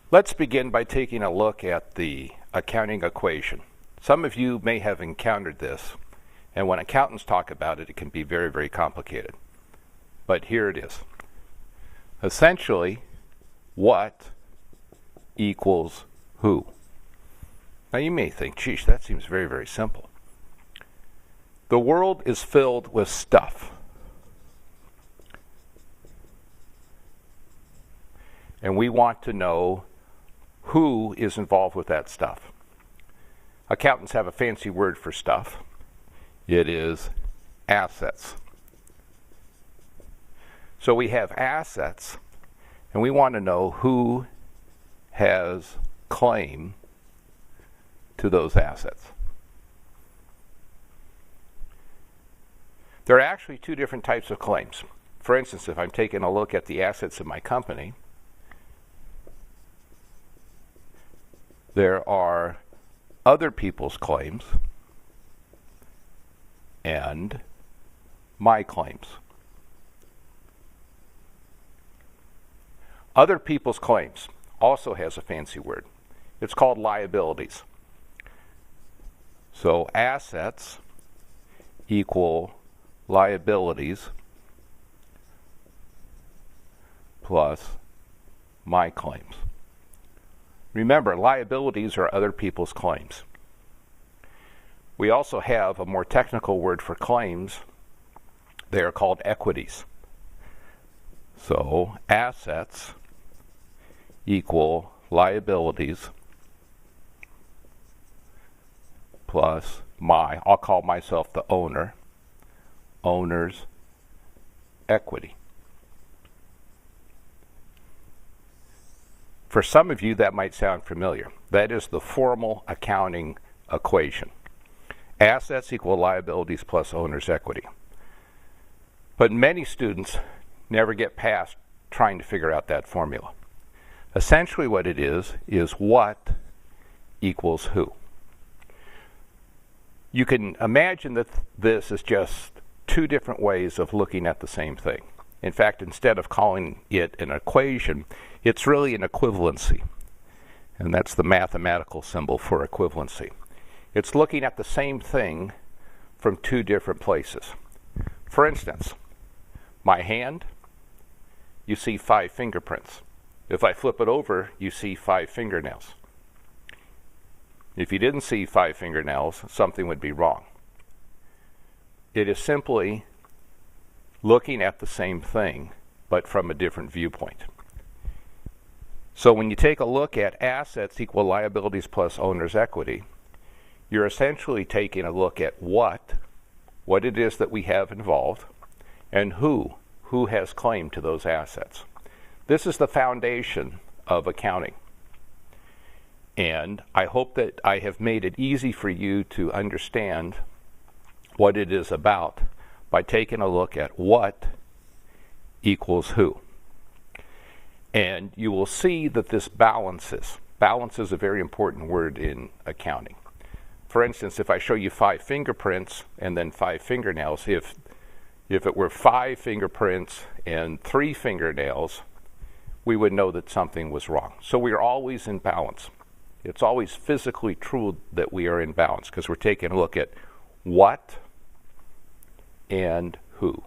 Let's begin by taking a look at the accounting equation. Some of you may have encountered this, and when accountants talk about it, it can be very, very complicated. But here it is. Essentially, what equals who? Now you may think, geez, that seems very, very simple. The world is filled with stuff. And we want to know who is involved with that stuff. Accountants have a fancy word for stuff. It is assets. So we have assets, and we want to know who has claim to those assets. There are actually two different types of claims. For instance, if I'm taking a look at the assets of my company, there are other people's claims and my claims. Other people's claims also has a fancy word. It's called liabilities. So assets equal liabilities plus my claims. Remember, liabilities are other people's claims. We also have a more technical word for claims. They are called equities. So assets equal liabilities plus I'll call myself the owner's equity. For some of you, that might sound familiar. That is the formal accounting equation. Assets equal liabilities plus owner's equity. But many students never get past trying to figure out that formula. Essentially what it is what equals who. You can imagine that this is just two different ways of looking at the same thing. In fact, instead of calling it an equation, it's really an equivalency. And that's the mathematical symbol for equivalency. It's looking at the same thing from two different places. For instance, my hand, you see 5 fingerprints. If I flip it over, you see 5 fingernails. If you didn't see 5 fingernails, something would be wrong. It is simply looking at the same thing, but from a different viewpoint. So when you take a look at assets equal liabilities plus owner's equity, you're essentially taking a look at what it is that we have involved, and who has claim to those assets. This is the foundation of accounting. And I hope that I have made it easy for you to understand what it is about by taking a look at what equals who. And you will see that this balances. Balance is a very important word in accounting. For instance, if I show you 5 fingerprints and then 5 fingernails, if it were 5 fingerprints and 3 fingernails, we would know that something was wrong. So we are always in balance. It's always physically true that we are in balance because we're taking a look at what and who.